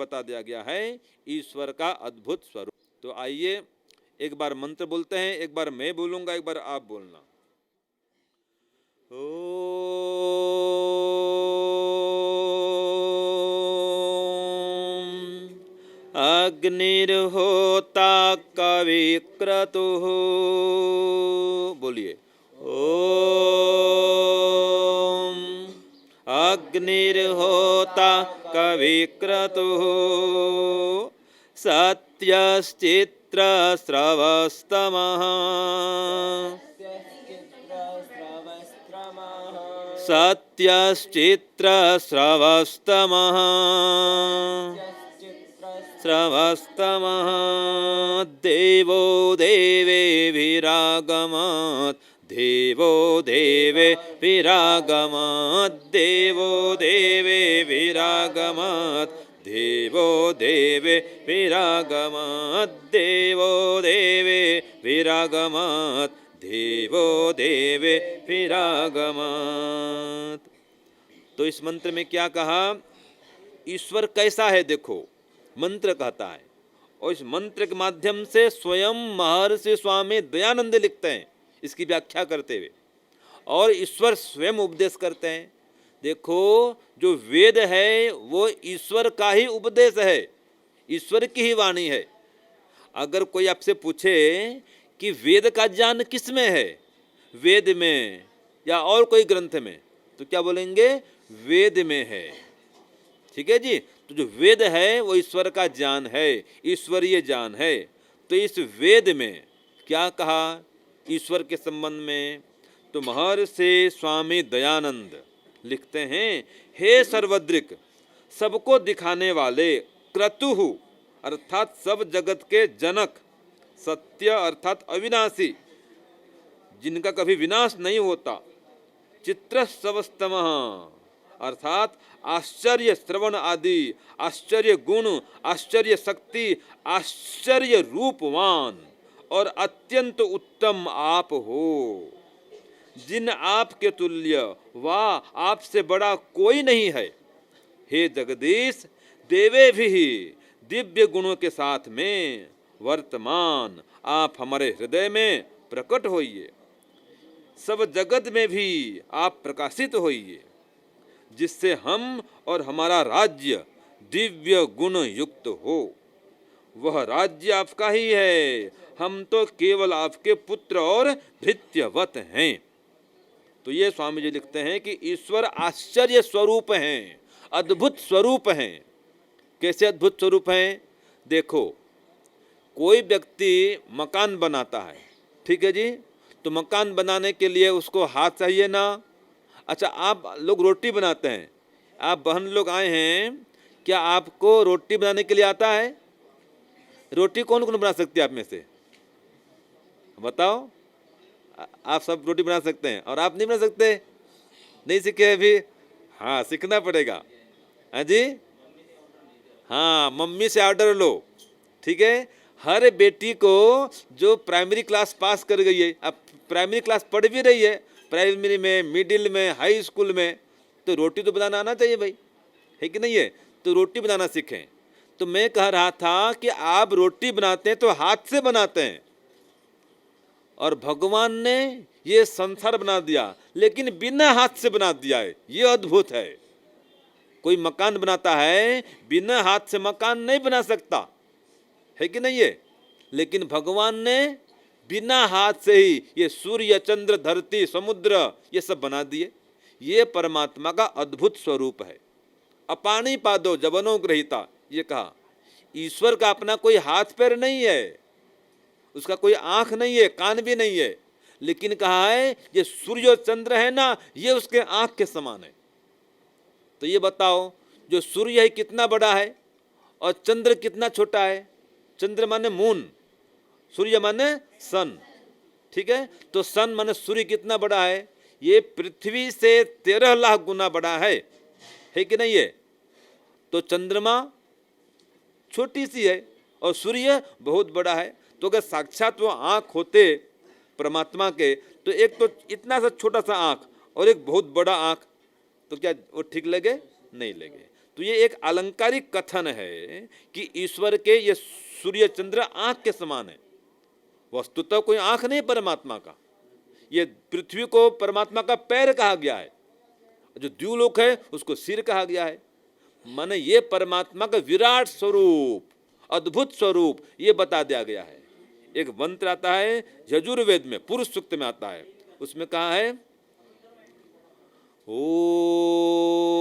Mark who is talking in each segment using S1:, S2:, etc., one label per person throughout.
S1: बता दिया गया है ईश्वर का अद्भुत स्वरूप। तो आइए एक बार मंत्र बोलते हैं, एक बार मैं बोलूंगा, एक बार आप बोलना। अग्निर्होता कविक्रतुः, बोलिए ओम। अग्निर्होता कविक्रतुः सत्यश्चित्रस्रवस्तमः सत्यश्चित्रस्रवस्तमः स्रवस्तमः देवो देवे विरागमत् देवो देवे विरागमत् देवो देवे विरागमत् देवो देवे विरागमत् देवो देवे विरागमत् देवो देवे विरागमत्। तो इस मंत्र में क्या कहा? ईश्वर कैसा है देखो, मंत्र कहता है। और इस मंत्र के माध्यम से स्वयं महर्षि स्वामी दयानंद लिखते हैं इसकी व्याख्या करते हुए, और ईश्वर स्वयं उपदेश करते हैं। देखो जो वेद है वो ईश्वर का ही उपदेश है, ईश्वर की ही वाणी है। अगर कोई आपसे पूछे कि वेद का ज्ञान किस में है, वेद में या और कोई ग्रंथ में, तो क्या बोलेंगे? वेद में है। ठीक है जी। तो जो वेद है वो ईश्वर का ज्ञान है, ईश्वरीय ज्ञान है। तो इस वेद में क्या कहा ईश्वर के संबंध में? तो महर्षि स्वामी दयानंद लिखते हैं, हे सर्वदृक, सबको दिखाने वाले, क्रतुः अर्थात सब जगत के जनक, सत्य अर्थात अविनाशी जिनका कभी विनाश नहीं होता, चित्रस्रवस्तमः अर्थात आश्चर्य श्रवण आदि, आश्चर्य गुण, आश्चर्य शक्ति, आश्चर्य रूपवान और अत्यंत उत्तम आप हो, जिन आप के तुल्य व आपसे बड़ा कोई नहीं है। हे जगदीश, देवे भी दिव्य गुणों के साथ में वर्तमान आप हमारे हृदय में प्रकट होइए, सब जगत में भी आप प्रकाशित होइए, जिससे हम और हमारा राज्य दिव्य गुण युक्त हो। वह राज्य आपका ही है, हम तो केवल आपके पुत्र और भृत्यवत हैं। तो ये स्वामी जी लिखते हैं कि ईश्वर आश्चर्य स्वरूप हैं, अद्भुत स्वरूप हैं। कैसे अद्भुत स्वरूप हैं? देखो कोई व्यक्ति मकान बनाता है, ठीक है जी, तो मकान बनाने के लिए उसको हाथ चाहिए ना। अच्छा आप लोग रोटी बनाते हैं, आप बहन लोग आए हैं, क्या आपको रोटी बनाने के लिए आता है? रोटी कौन कौन बना सकते हैं आप में से? बताओ। आप सब रोटी बना सकते हैं और आप नहीं बना सकते? नहीं सीखे अभी? हाँ सीखना पड़ेगा। हाँ जी, हाँ मम्मी से ऑर्डर लो। ठीक है, हर बेटी को जो प्राइमरी क्लास पास कर गई है, अब प्राइमरी क्लास पढ़ भी रही है, प्राइमरी में, मिडिल में, हाई स्कूल में, तो रोटी तो बनाना आना चाहिए भाई, है कि नहीं है? तो रोटी बनाना सीखें। तो मैं कह रहा था कि आप रोटी बनाते हैं तो हाथ से बनाते हैं, और भगवान ने ये संसार बना दिया लेकिन बिना हाथ से बना दिया है। ये अद्भुत है। कोई मकान बनाता है, बिना हाथ से मकान नहीं बना सकता, है कि नहीं है? लेकिन भगवान ने बिना हाथ से ही ये सूर्य, चंद्र, धरती, समुद्र ये सब बना दिए। ये परमात्मा का अद्भुत स्वरूप है। अपानी पादो जवनो ग्रहिता, ये कहा। ईश्वर का अपना कोई हाथ पैर नहीं है, उसका कोई आंख नहीं है, कान भी नहीं है, लेकिन कहा है ये सूर्य और चंद्र है ना, ये उसके आंख के समान है। तो ये बताओ, जो सूर्य है कितना बड़ा है और चंद्र कितना छोटा है? चंद्र माने मून, सूर्य माने सन। ठीक है, तो सन माने सूर्य कितना बड़ा है? ये पृथ्वी से 13 लाख गुना बड़ा है कि नहीं है? तो चंद्रमा छोटी सी है और सूर्य बहुत बड़ा है। तो अगर साक्षात वो आँख होते परमात्मा के, तो एक तो इतना सा छोटा सा आँख और एक बहुत बड़ा आँख, तो क्या वो ठीक लगे? नहीं लगे। तो ये एक अलंकारिक कथन है कि ईश्वर के ये सूर्य चंद्र आंख के समान है। वस्तुतः कोई आंख नहीं परमात्मा का। ये पृथ्वी को परमात्मा का पैर कहा गया है, जो द्युलोक है उसको सिर कहा गया है। माने ये परमात्मा का विराट स्वरूप, अद्भुत स्वरूप ये बता दिया गया है। एक मंत्र आता है यजुर्वेद में, पुरुष सूक्त में आता है, उसमें कहा है ओम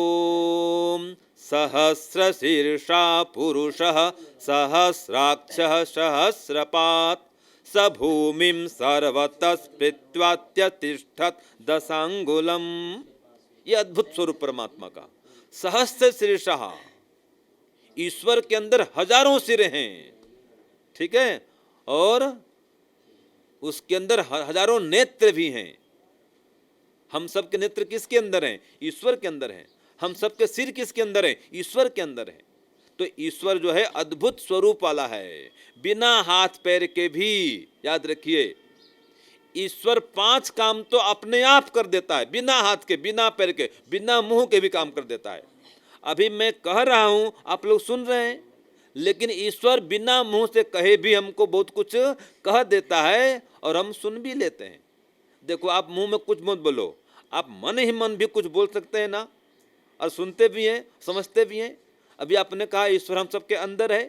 S1: सहस्रशीर्षा पुरुषः सहस्राक्षः सहस्रपात् स भूमिं सर्वतः स्पृत्वात्यतिष्ठत् दशांगुलम। ये अद्भुत स्वरूप परमात्मा का। सहस्र शीर्षः, ईश्वर के अंदर हजारों सिर हैं, ठीक है, और उसके अंदर हजारों नेत्र भी हैं। हम सब के नेत्र किसके अंदर हैं? ईश्वर के अंदर हैं। हम सब के सिर किसके अंदर हैं? ईश्वर के अंदर हैं। तो ईश्वर जो है अद्भुत स्वरूप वाला है, बिना हाथ पैर के भी। याद रखिए, ईश्वर 5 काम तो अपने आप कर देता है, बिना हाथ के, बिना पैर के, बिना मुंह के भी काम कर देता है। अभी मैं कह रहा हूं, आप लोग सुन रहे हैं, लेकिन ईश्वर बिना मुंह से कहे भी हमको बहुत कुछ कह देता है और हम सुन भी लेते हैं। देखो, आप मुंह में कुछ मत बोलो, आप मन ही मन भी कुछ बोल सकते हैं ना, और सुनते भी हैं, समझते भी हैं। अभी आपने कहा ईश्वर हम सबके अंदर है,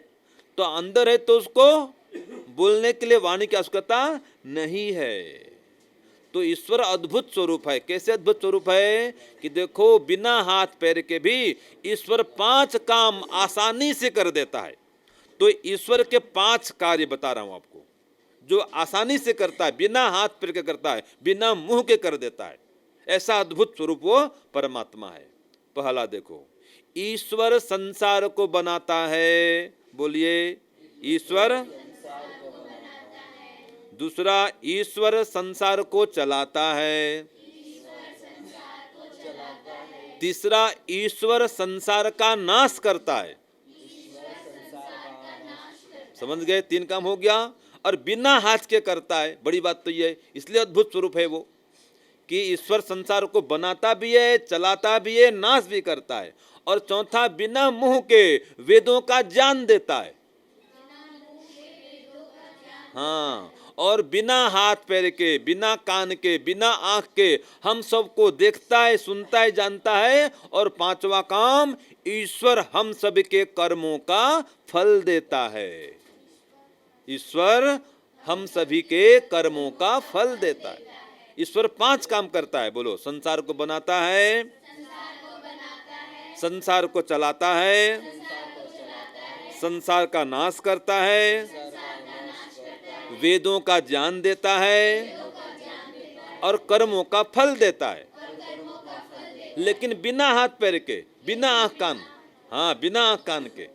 S1: तो अंदर है तो उसको बोलने के लिए वाणी की आवश्यकता नहीं है। तो ईश्वर अद्भुत स्वरूप है। कैसे अद्भुत स्वरूप है कि देखो, बिना हाथ पैर के भी ईश्वर 5 काम आसानी से कर देता है। तो ईश्वर के 5 कार्य बता रहा हूं आपको, जो आसानी से करता है, बिना हाथ पैर के करता है, बिना मुंह के कर देता है। ऐसा अद्भुत स्वरूप वो परमात्मा है। पहला देखो, ईश्वर संसार को बनाता है। बोलिए, ईश्वर। दूसरा, ईश्वर संसार को चलाता है। तीसरा, ईश्वर संसार का नाश करता है। समझ गए? 3 काम हो गया। और बिना हाथ के करता है। बड़ी बात तो ये है, इसलिए अद्भुत स्वरूप है वो, कि ईश्वर संसार को बनाता भी है, चलाता भी है, नाश भी करता है। और चौथा, बिना मुंह के वेदों का ज्ञान देता है। हाँ, और बिना हाथ पैर के, बिना कान के, बिना आंख के हम सबको देखता है, सुनता है, जानता है। और 5वां काम, ईश्वर हम सब के कर्मों का फल देता है। ईश्वर हम सभी के कर्मों का फल देता है। ईश्वर 5 काम करता है। बोलो, संसार को बनाता है, संसार को चलाता है, संसार का नाश करता है, वेदों का ज्ञान देता है, और कर्मों का फल देता है। लेकिन बिना हाथ पैर के, बिना आंख कान, हाँ, बिना आंख कान के।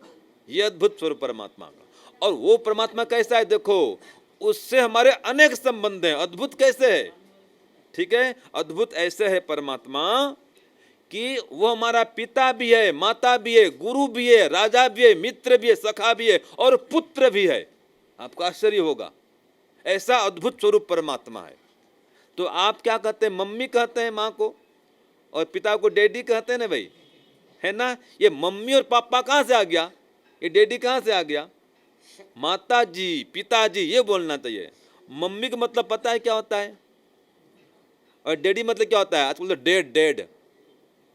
S1: ये अद्भुत स्वरूप परमात्मा का। और वो परमात्मा कैसा है? देखो, उससे हमारे अनेक संबंध हैं। अद्भुत कैसे है? ठीक है, अद्भुत ऐसे है परमात्मा कि वो हमारा पिता भी है, माता भी है, गुरु भी है, राजा भी है, मित्र भी है, सखा भी है, और पुत्र भी है। आपको आश्चर्य होगा, ऐसा अद्भुत स्वरूप परमात्मा है। तो आप क्या कहते हैं? मम्मी कहते हैं माँ को, और पिता को डैडी कहते हैं ना भाई, है ना? ये मम्मी और पापा कहाँ से आ गया? ये डैडी कहाँ से आ गया? माता जी, पिताजी, ये बोलना चाहिए। मम्मी का मतलब पता है क्या होता है? और डैडी मतलब क्या होता है? आज बोलते dead. Dead,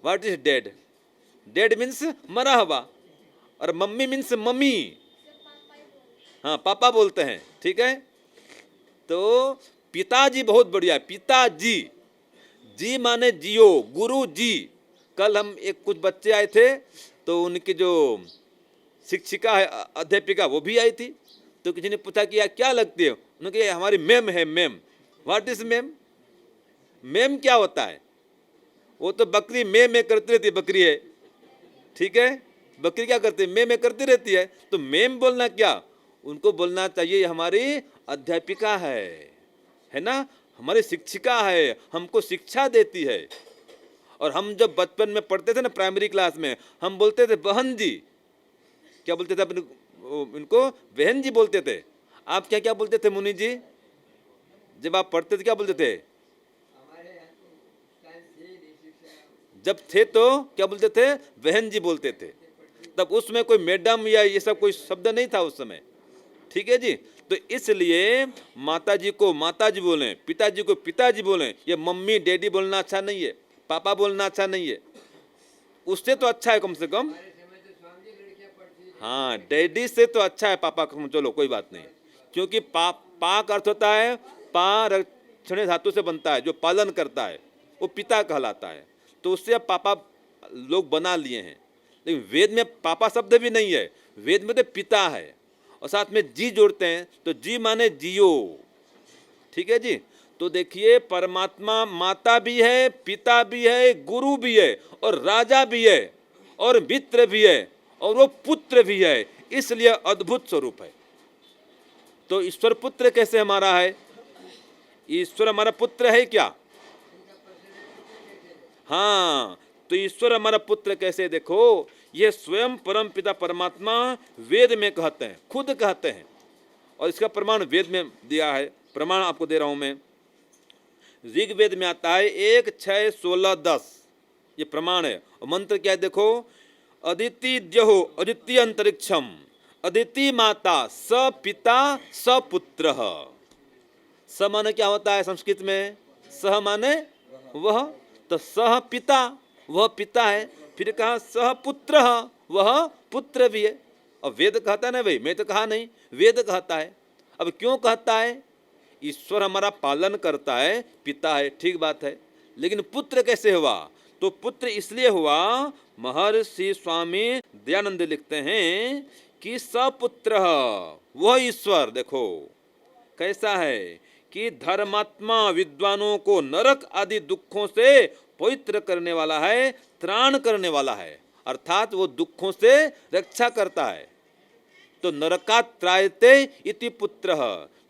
S1: what is dead? Dead means मरा हुआ, और मम्मी मीन्स मम्मी। हाँ, पापा बोलते हैं, ठीक है। तो पिताजी बहुत बढ़िया है। पिताजी, जी माने जियो, गुरु जी। कल हम कुछ बच्चे आए थे, तो उनकी जो शिक्षिका है, अध्यापिका, वो भी आई थी। तो किसी ने पूछा कि यार क्या लगती है? उन्होंने कहा हमारी मैम है, ma'am. What is ma'am? Ma'am क्या होता है? वो तो बकरी में करती रहती है, बकरी है, ठीक है। बकरी क्या करती है? में करती रहती है। तो मैम बोलना क्या, उनको बोलना चाहिए हमारी अध्यापिका है ना, हमारी शिक्षिका है, हमको शिक्षा देती है। और हम जब बचपन में पढ़ते थे ना, प्राइमरी क्लास में, हम बोलते थे बहन जी। क्या बोलते थे अपने इनको? बहन जी बोलते थे। आप क्या क्या बोलते थे मुनि जी? जब आप पढ़ते थे क्या बोलते थे? जब थे तो क्या बोलते थे? बहन जी बोलते थे। तब उसमें कोई मैडम या ये सब कोई शब्द नहीं था उस समय, ठीक है जी। तो इसलिए माता जी को माता जी बोलें, पिताजी को पिताजी बोलें, ये मम्मी डैडी बोलना अच्छा नहीं है, पापा बोलना अच्छा नहीं है, उससे तो अच्छा है कम से कम, हाँ डैडी से तो अच्छा है पापा का, चलो कोई बात नहीं, क्योंकि पा का अर्थ होता है, पा रक्षण धातु से बनता है, जो पालन करता है वो पिता कहलाता है, तो उससे अब पापा लोग बना लिए हैं। लेकिन वेद में पापा शब्द भी नहीं है, वेद में तो पिता है, और साथ में जी जोड़ते हैं, तो जी माने जियो, ठीक है जी। तो देखिए परमात्मा माता भी है, पिता भी है, गुरु भी है, और राजा भी है, और मित्र भी है, और वो पुत्र भी है, इसलिए अद्भुत स्वरूप है। तो ईश्वर पुत्र कैसे हमारा है? ईश्वर हमारा पुत्र है क्या? हाँ, तो ईश्वर हमारा पुत्र कैसे? देखो ये स्वयं परम पिता परमात्मा वेद में कहते हैं, खुद कहते हैं, और इसका प्रमाण वेद में दिया है। प्रमाण आपको दे रहा हूं मैं, ऋग्वेद में आता है 1, 6, 16, 10, ये प्रमाण है। और मंत्र क्या है देखो, अदिति द्यहो अदिति अंतरिक्षम अदिति माता स पिता स पुत्र। स माने क्या होता है संस्कृत में? सह माने वह, तो सह पिता, वह पिता है। फिर कहा सह पुत्र, वह पुत्र भी है। अब वेद कहता है ना भाई, मैं तो कहा नहीं, वेद कहता है। अब क्यों कहता है? ईश्वर हमारा पालन करता है, पिता है, ठीक बात है, लेकिन पुत्र कैसे हुआ? तो पुत्र इसलिए हुआ, महर्षि स्वामी दयानंद लिखते हैं कि सपुत्र, वह ईश्वर देखो कैसा है कि धर्मात्मा विद्वानों को नरक आदि दुखों से पवित्र करने वाला है, त्राण करने वाला है, अर्थात वो दुखों से रक्षा करता है। तो नरकात् त्रायते इति पुत्र,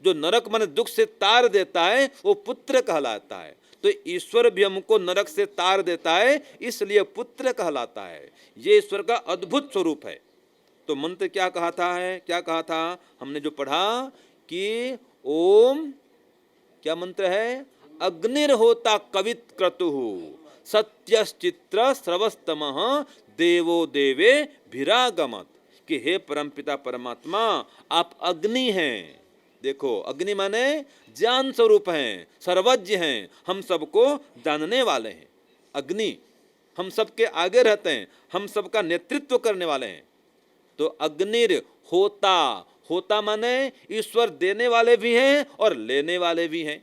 S1: जो नरक माने दुख से तार देता है वो पुत्र कहलाता है। तो ईश्वर भी हमको नरक से तार देता है, इसलिए पुत्र कहलाता है। ये ईश्वर का अद्भुत स्वरूप है। तो मंत्र क्या कहा था है, क्या कहा था हमने जो पढ़ा कि ओम, क्या मंत्र है? अग्निर्होता कवित क्रतुः सत्यश्चित्र स्रवस्तमः देवो देवे भिरागमत, कि हे परमपिता परमात्मा आप अग्नि हैं। देखो अग्नि माने ज्ञान स्वरूप हैं, सर्वज्ञ हैं, हम सबको जानने वाले हैं। अग्नि हम सबके आगे रहते हैं, हम सबका नेतृत्व करने वाले हैं। तो अग्निर होता, होता माने ईश्वर देने वाले भी हैं और लेने वाले भी हैं।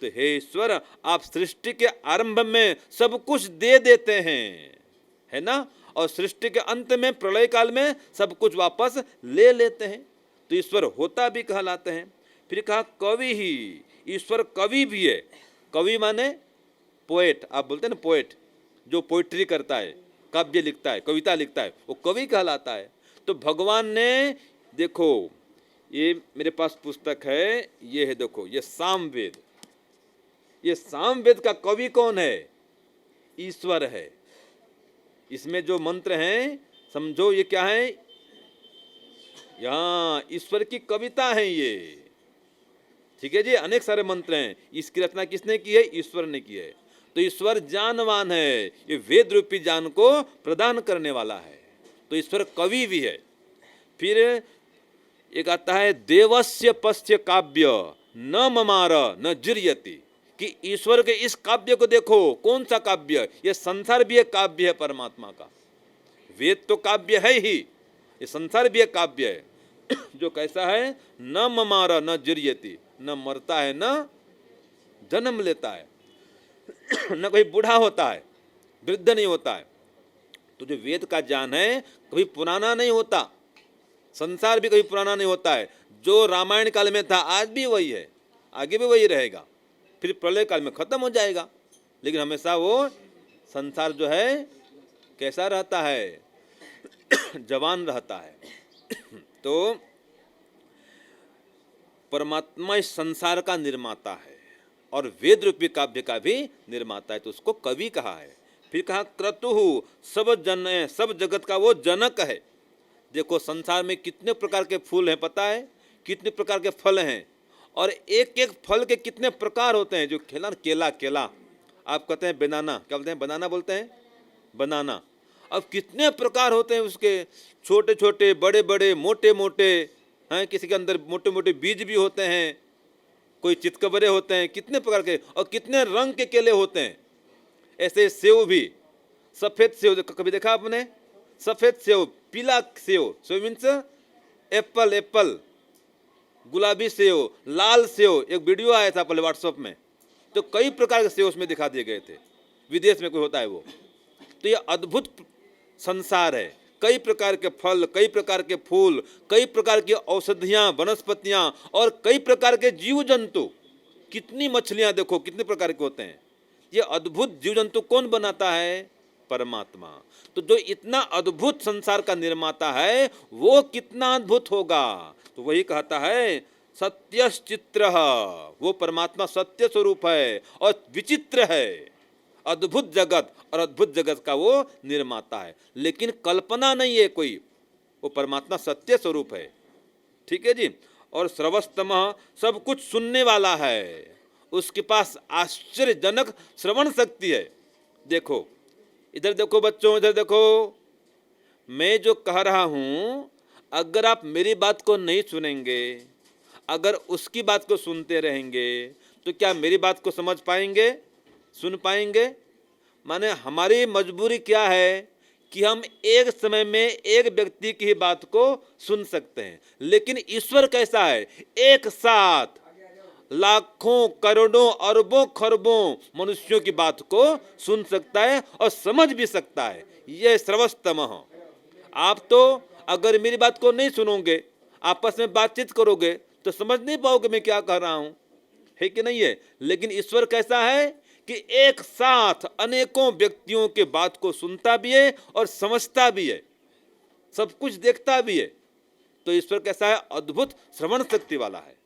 S1: तो हे ईश्वर आप सृष्टि के आरंभ में सब कुछ दे देते हैं, है ना, और सृष्टि के अंत में प्रलय काल में सब कुछ वापस ले लेते हैं। तो ईश्वर होता भी कहलाते हैं। फिर कहा कवि ही, ईश्वर कवि भी है। कवि माने पोएट, आप बोलते हैं ना पोएट, जो पोइट्री करता है, काव्य लिखता है, कविता लिखता है, वो कवि कहलाता है। तो भगवान ने देखो, ये मेरे पास पुस्तक है, ये है देखो, ये सामवेद, ये सामवेद का कवि कौन है? ईश्वर है। इसमें जो मंत्र हैं समझो ये क्या है, यहाँ ईश्वर की कविता है ये, ठीक है जी। अनेक सारे मंत्र हैं, इसकी रचना किसने की है? ईश्वर ने की है। तो ईश्वर जानवान है, ये वेद रूपी ज्ञान को प्रदान करने वाला है। तो ईश्वर कवि भी है। फिर एक आता है देवस्य पश्य काव्य न ममार न जिर्यति, कि ईश्वर के इस काव्य को देखो। कौन सा काव्य? ये संसार भी एक काव्य है परमात्मा का। वेद तो काव्य है ही, ये संसार भी एक काव्य है जो कैसा है? न ममार न जिर्यति, न मरता है न जन्म लेता है न कोई बूढ़ा होता है, वृद्ध नहीं होता है। तो जो वेद का ज्ञान है कभी पुराना नहीं होता, संसार भी कभी पुराना नहीं होता है। जो रामायण काल में था आज भी वही है, आगे भी वही रहेगा, फिर प्रलय काल में खत्म हो जाएगा, लेकिन हमेशा वो संसार जो है कैसा रहता है? जवान रहता है। तो परमात्मा इस संसार का निर्माता है और वेद रूपी काव्य का भी निर्माता है, तो उसको कवि कहा है। फिर कहा क्रतुः, सब जगत का वो जनक है। देखो संसार में कितने प्रकार के फूल हैं पता है, कितने प्रकार के फल हैं, और एक एक फल के कितने प्रकार होते हैं। जो केला, केला आप कहते हैं बनाना, क्या बोलते हैं? बनाना बोलते हैं, बनाना। अब कितने प्रकार होते हैं उसके, छोटे छोटे, बड़े बड़े, मोटे मोटे हैं, किसी के अंदर मोटे मोटे बीज भी होते हैं, कोई चितकबरे होते हैं, कितने प्रकार के, और कितने रंग के केले होते हैं। ऐसे सेव भी, सफेद सेव कभी देखा आपने? सफेद सेव, पीला save, save means Apple, Apple, गुलाबी सेव, लाल सेव। एक वीडियो आया था पहले व्हाट्सएप में, तो कई प्रकार के सेव उसमें दिखा दिए गए थे, विदेश में कोई होता है वो। तो ये अद्भुत संसार है, कई प्रकार के फल, कई प्रकार के फूल, कई प्रकार की औषधियाँ, वनस्पतियाँ, और कई प्रकार के जीव जंतु। कितनी मछलियाँ देखो, कितने प्रकार के होते हैं। ये अद्भुत जीव जंतु कौन बनाता है? परमात्मा। तो जो इतना अद्भुत संसार का निर्माता है, वो कितना अद्भुत होगा। तो वही कहता है सत्यश्चित्र, वो परमात्मा सत्य स्वरूप है और विचित्र है, अद्भुत जगत, और अद्भुत जगत का वो निर्माता है। लेकिन कल्पना नहीं है कोई, वो परमात्मा सत्य स्वरूप है। ठीक है जी। और श्रवस्तमः, सब कुछ सुनने वाला है, उसके पास आश्चर्यजनक श्रवण शक्ति है। देखो इधर देखो बच्चों, इधर देखो, मैं जो कह रहा हूँ, अगर आप मेरी बात को नहीं सुनेंगे, अगर उसकी बात को सुनते रहेंगे, तो क्या मेरी बात को समझ पाएंगे, सुन पाएंगे? माने हमारी मजबूरी क्या है कि हम एक समय में एक व्यक्ति की ही बात को सुन सकते हैं, लेकिन ईश्वर कैसा है, एक साथ लाखों, करोड़ों, अरबों, खरबों मनुष्यों की बात को सुन सकता है और समझ भी सकता है। यह श्रवस्तमः। आप तो अगर मेरी बात को नहीं सुनोगे, आपस में बातचीत करोगे, तो समझ नहीं पाओगे मैं क्या कह रहा हूं, है कि नहीं है? लेकिन ईश्वर कैसा है कि एक साथ अनेकों व्यक्तियों के बात को सुनता भी है और समझता भी है, सब कुछ देखता भी है। तो ईश्वर कैसा है? अद्भुत श्रवण शक्ति वाला है।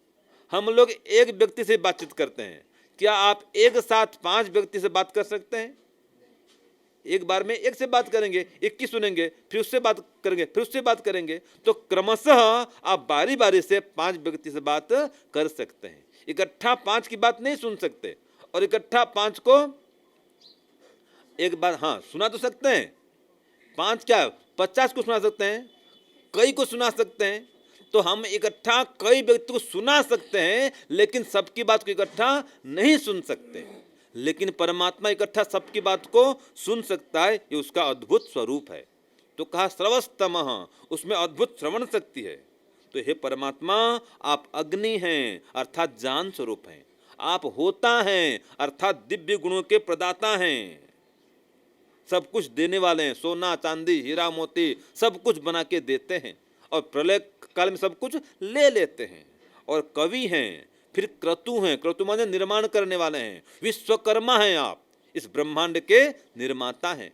S1: हम लोग एक व्यक्ति से बातचीत करते हैं, क्या आप एक साथ 5 व्यक्ति से बात कर सकते हैं? एक बार में एक से बात करेंगे, एक की सुनेंगे, फिर उससे बात करेंगे, फिर उससे बात करेंगे, तो क्रमशः आप बारी बारी से 5 व्यक्ति से बात कर सकते हैं। इकट्ठा 5 की बात नहीं सुन सकते, और इकट्ठा 5 को एक बार हाँ सुना तो सकते हैं। 5 क्या 50 को सुना सकते हैं, कई को सुना सकते हैं। तो हम इकट्ठा कई व्यक्ति को सुना सकते हैं, लेकिन सबकी बात को इकट्ठा नहीं सुन सकते। लेकिन परमात्मा इकट्ठा सबकी बात को सुन सकता है, ये उसका अद्भुत स्वरूप है। तो कहा श्रवस्तमः, उसमें अद्भुत श्रवण शक्ति है। तो हे परमात्मा, आप अग्नि हैं अर्थात ज्ञान स्वरूप हैं, आप होता हैं अर्थात दिव्य गुणों के प्रदाता हैं, सब कुछ देने वाले हैं, सोना चांदी हीरा मोती सब कुछ बना के देते हैं, और प्रलय काल में सब कुछ ले लेते हैं। और कवि हैं, फिर क्रतु हैं, क्रतु माने निर्माण करने वाले हैं, विश्वकर्मा हैं, आप इस ब्रह्मांड के निर्माता हैं।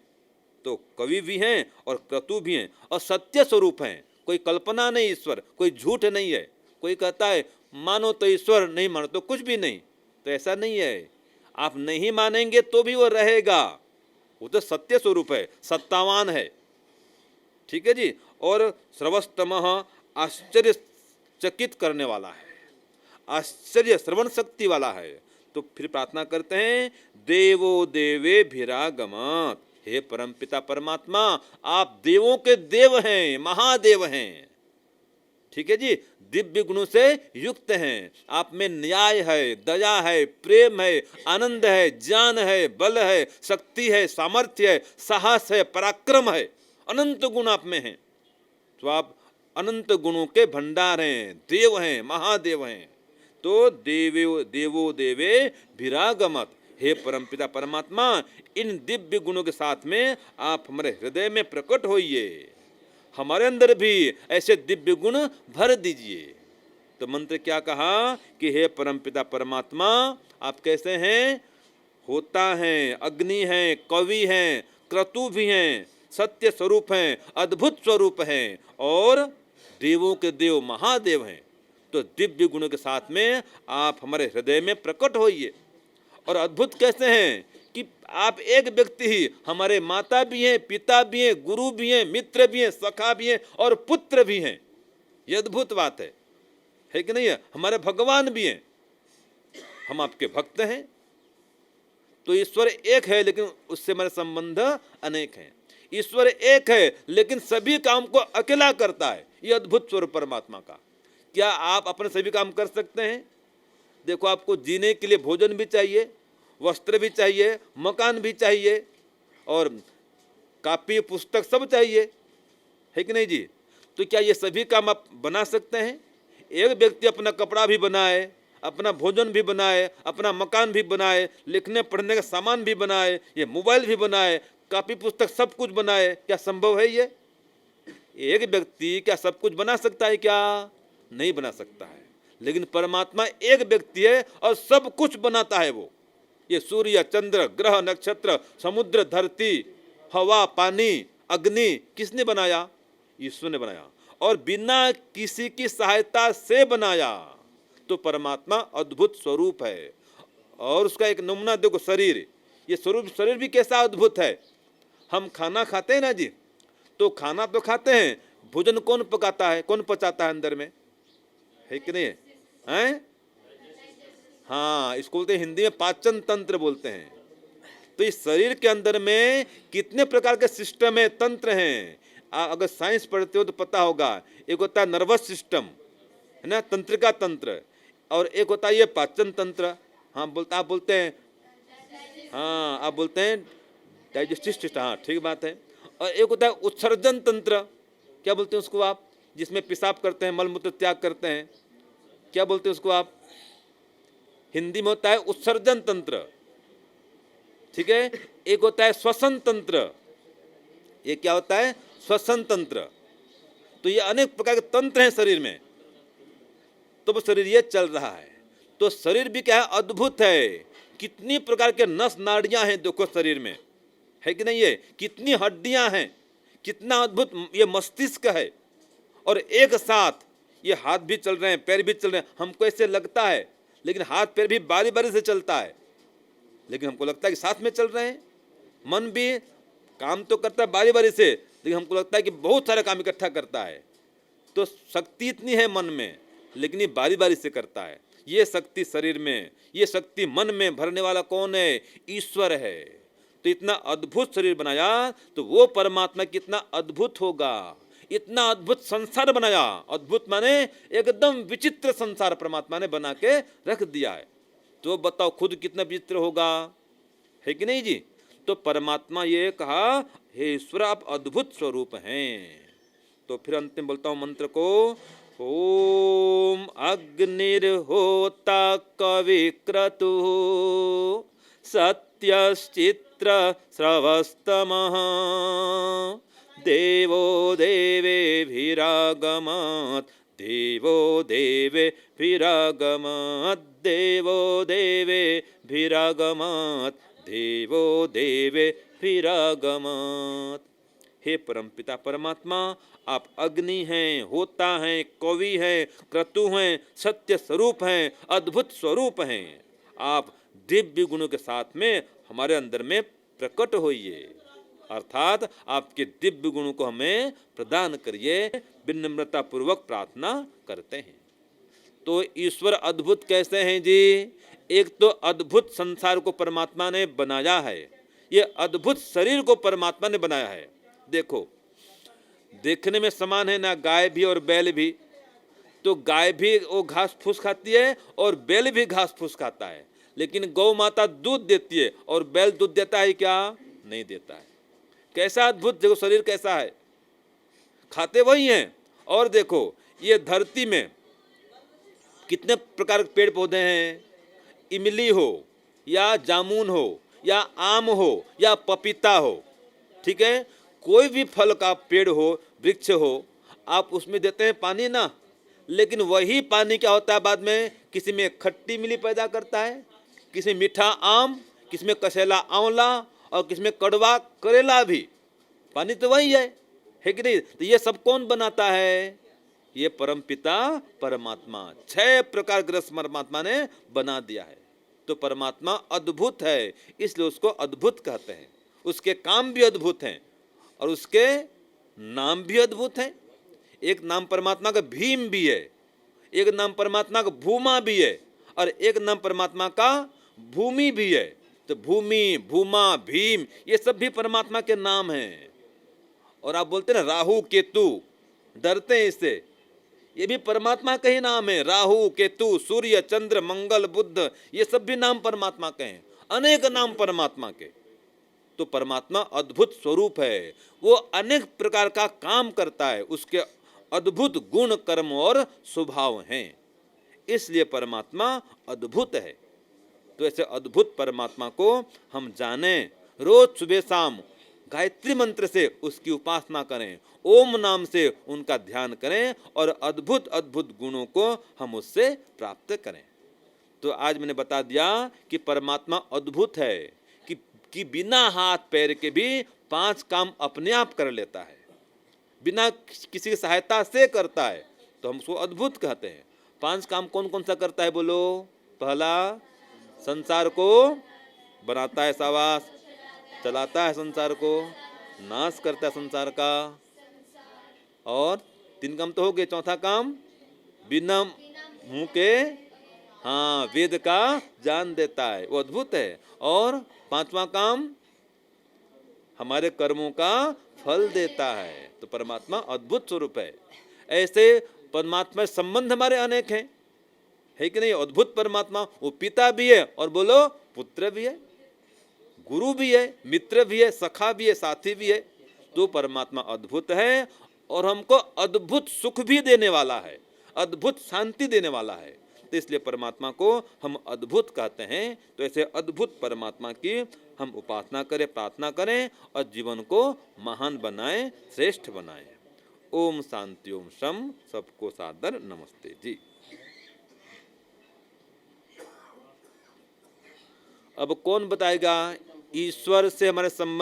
S1: तो कवि भी हैं और क्रतु भी हैं, और सत्य स्वरूप हैं, कोई कल्पना नहीं ईश्वर, कोई झूठ नहीं है। कोई कहता है मानो तो ईश्वर, नहीं मानो तो कुछ भी नहीं, तो ऐसा नहीं है। आप नहीं मानेंगे तो भी वो रहेगा, वो तो सत्य स्वरूप है, सत्तावान है। ठीक है जी। और श्रवस्तमः आश्चर्यचकित करने वाला है, आश्चर्य श्रवण शक्ति वाला है। तो फिर प्रार्थना करते हैं देवो देवे भिरागमत, हे परमपिता परमात्मा, आप देवों के देव हैं, महादेव हैं। ठीक है जी। दिव्य गुणों से युक्त हैं, आप में न्याय है, दया है, प्रेम है, आनंद है, ज्ञान है, बल है, शक्ति है, सामर्थ्य है, साहस है, पराक्रम है, अनंत गुण आप में हैं। तो आप अनंत गुणों के भंडार हैं, देव हैं, महादेव हैं। तो देवो देवे भिरागमत, हे परमपिता परमात्मा, इन दिव्य गुणों के साथ में आप हमारे हृदय में प्रकट होइए, हमारे अंदर भी ऐसे दिव्य गुण भर दीजिए। तो मंत्र क्या कहा कि हे परमपिता परमात्मा, आप कैसे हैं? होता हैं, अग्नि हैं, कवि हैं, क्रतु भी हैं, सत्य स्वरूप हैं, अद्भुत स्वरूप हैं, और देवों के देव महादेव हैं। तो दिव्य गुणों के साथ में आप हमारे हृदय में प्रकट होइए। और अद्भुत कैसे हैं कि आप एक व्यक्ति ही हमारे माता भी हैं, पिता भी हैं, गुरु भी हैं, मित्र भी हैं, सखा भी हैं और पुत्र भी हैं। ये अद्भुत बात है कि नहीं है? हमारे भगवान भी हैं, हम आपके भक्त हैं। तो ईश्वर एक है, लेकिन उससे हमारे संबंध अनेक हैं। ईश्वर एक है लेकिन सभी काम को अकेला करता है। ये अद्भुत स्वरूप परमात्मा का। क्या आप अपने सभी काम कर सकते हैं? देखो, आपको जीने के लिए भोजन भी चाहिए, वस्त्र भी चाहिए, मकान भी चाहिए और कापी पुस्तक सब चाहिए, है कि नहीं जी? तो क्या ये सभी काम आप बना सकते हैं? एक व्यक्ति अपना कपड़ा भी बनाए, अपना भोजन भी बनाए, अपना मकान भी बनाए, लिखने पढ़ने का सामान भी बनाए, ये मोबाइल भी बनाए, कापी पुस्तक सब कुछ बनाए, क्या संभव है ये? एक व्यक्ति क्या सब कुछ बना सकता है क्या? नहीं बना सकता है। लेकिन परमात्मा एक व्यक्ति है और सब कुछ बनाता है वो। ये सूर्य, चंद्र, ग्रह, नक्षत्र, समुद्र, धरती, हवा, पानी, अग्नि किसने बनाया? ईश्वर ने बनाया, और बिना किसी की सहायता से बनाया। तो परमात्मा अद्भुत स्वरूप है। और उसका एक नमूना देखो, शरीर। ये स्वरूप, शरीर भी कैसा अद्भुत है। हम खाना खाते हैं ना जी, तो खाना तो खाते हैं, भोजन कौन पकाता है, कौन पचाता है अंदर में, है कि नहीं है? हाँ, इसको बोलते हैं हिंदी में पाचन तंत्र बोलते हैं। तो इस शरीर के अंदर में कितने प्रकार के सिस्टम है, तंत्र हैं। अगर साइंस पढ़ते हो तो पता होगा। एक होता है नर्वस सिस्टम, है ना, तंत्रिका तंत्र, और एक होता है ये पाचन तंत्र। हाँ, आप बोलते हैं, हाँ आप बोलते हैं डाइजेस्टिव सिस्टम, हाँ ठीक बात है। और एक होता है उत्सर्जन तंत्र, क्या बोलते हैं उसको आप, जिसमें पेशाब करते हैं, मलमूत्र त्याग करते हैं, क्या बोलते हैं उसको आप? हिंदी में होता है उत्सर्जन तंत्र, ठीक है। एक होता है श्वसन तंत्र, ये क्या होता है? श्वसन तंत्र। तो ये अनेक प्रकार के तंत्र हैं शरीर में, तो वो शरीर ये चल रहा है। तो शरीर भी क्या है? अद्भुत है। कितनी प्रकार के नस नाड़ियां हैं देखो शरीर में, है कि नहीं? ये कितनी हड्डियां हैं, कितना अद्भुत ये मस्तिष्क है। और एक साथ ये हाथ भी चल रहे हैं, पैर भी चल रहे हैं। हमको ऐसे लगता है, लेकिन हाथ पैर भी बारी बारी से चलता है, लेकिन हमको लगता है कि साथ में चल रहे हैं। मन भी काम तो करता है बारी बारी से, लेकिन हमको लगता है कि बहुत सारे काम इकट्ठा करता है। तो शक्ति इतनी है मन में, लेकिन ये बारी बारी से करता है। ये शक्ति शरीर में, ये शक्ति मन में भरने वाला कौन है? ईश्वर है। तो इतना अद्भुत शरीर बनाया, तो वो परमात्मा कितना अद्भुत होगा। इतना अद्भुत संसार बनाया, अद्भुत माने एकदम विचित्र संसार परमात्मा ने बना के रख दिया है। तो बताओ खुद कितना विचित्र होगा, है कि नहीं जी? तो परमात्मा ये कहा, हे ईश्वर आप अद्भुत स्वरूप हैं। तो फिर अंतिम बोलता हूं मंत्र को, ओम अग्निर्होता कविक्रतु सत्यश्चित्र स्रवस्तमः देवो देवेभिरागमत् देवो देवेभिरागमत् देवो देवेभिरागमत् देवो देवेभिरागमत्। हे परमपिता परमात्मा, आप अग्नि हैं, होता हैं, कवि हैं, क्रतु हैं, सत्य स्वरूप हैं, अद्भुत स्वरूप हैं। आप दिव्य गुणों के साथ में हमारे अंदर में प्रकट होइए, अर्थात आपके दिव्य गुणों को हमें प्रदान करिए, विनम्रता पूर्वक प्रार्थना करते हैं। तो ईश्वर अद्भुत कैसे हैं जी? एक तो अद्भुत संसार को परमात्मा ने बनाया है, ये अद्भुत शरीर को परमात्मा ने बनाया है। देखो, देखने में समान है ना, गाय भी और बैल भी। तो गाय भी वो घास फूस खाती है और बैल भी घास फूस खाता है, लेकिन गौ माता दूध देती है और बैल दूध देता है क्या? नहीं देता है। कैसा अद्भुत, देखो शरीर कैसा है, खाते वही हैं। और देखो ये धरती में कितने प्रकार के पेड़ पौधे हैं, इमली हो या जामुन हो या आम हो या पपीता हो, ठीक है, कोई भी फल का पेड़ हो, वृक्ष हो, आप उसमें देते हैं पानी ना, लेकिन वही पानी क्या होता है बाद में? किसी में खट्टी इमली पैदा करता है, किसी में मीठा आम, किसी में कसेला आंवला और किसी में कड़वा करेला भी। पानी तो वही है कि नहीं? तो ये सब कौन बनाता है? ये परमपिता परमात्मा। 6 प्रकार ग्रस परमात्मा ने बना दिया है। तो परमात्मा अद्भुत है, इसलिए उसको अद्भुत कहते हैं। उसके काम भी अद्भुत हैं और उसके नाम भी अद्भुत हैं। एक नाम परमात्मा का भीम भी है, एक नाम परमात्मा का भूमा भी है, और एक नाम परमात्मा का भूमि भी है। तो भूमि, भूमा, भीम ये सब भी परमात्मा के नाम हैं। और आप बोलते हैं ना राहु केतु, डरते हैं इससे, ये भी परमात्मा के ही नाम है। राहु केतु, सूर्य चंद्र मंगल बुध, ये सब भी नाम परमात्मा के हैं, अनेक नाम परमात्मा के। तो परमात्मा अद्भुत स्वरूप है, वो अनेक प्रकार का काम करता है, उसके अद्भुत गुण कर्म और स्वभाव हैं, इसलिए परमात्मा अद्भुत है। तो ऐसे अद्भुत परमात्मा को हम जाने, रोज सुबह शाम गायत्री मंत्र से उसकी उपासना करें, ओम नाम से उनका ध्यान करें और अद्भुत अद्भुत गुणों को हम उससे प्राप्त करें। तो आज मैंने बता दिया कि परमात्मा अद्भुत है, कि बिना हाथ पैर के भी 5 काम अपने आप कर लेता है, बिना किसी की सहायता से करता है, तो हम उसको अद्भुत कहते हैं। 5 काम कौन कौन सा करता है बोलो? पहला, संसार को बनाता है, शाबाश, चलाता है संसार को, नाश करता है संसार का, और 3 काम तो हो गए। चौथा काम, बिना मुंह के हाँ वेद का ज्ञान देता है, वो अद्भुत है। और 5वां काम, हमारे कर्मों का फल देता है। तो परमात्मा अद्भुत स्वरूप है। ऐसे परमात्मा संबंध हमारे अनेक हैं, है कि नहीं? अद्भुत परमात्मा, वो पिता भी है और बोलो पुत्र भी है, गुरु भी है, मित्र भी है, सखा भी है, साथी भी है। तो परमात्मा अद्भुत है और हमको अद्भुत सुख भी देने वाला है, अद्भुत शांति देने वाला है। तो इसलिए परमात्मा को हम अद्भुत कहते हैं। तो ऐसे अद्भुत परमात्मा की हम उपासना करें, प्रार्थना करें और जीवन को महान बनाएं, श्रेष्ठ बनाएं। ओम शांति ओम शम। सबको सादर नमस्ते जी। अब कौन बताएगा ईश्वर से हमारे संबंध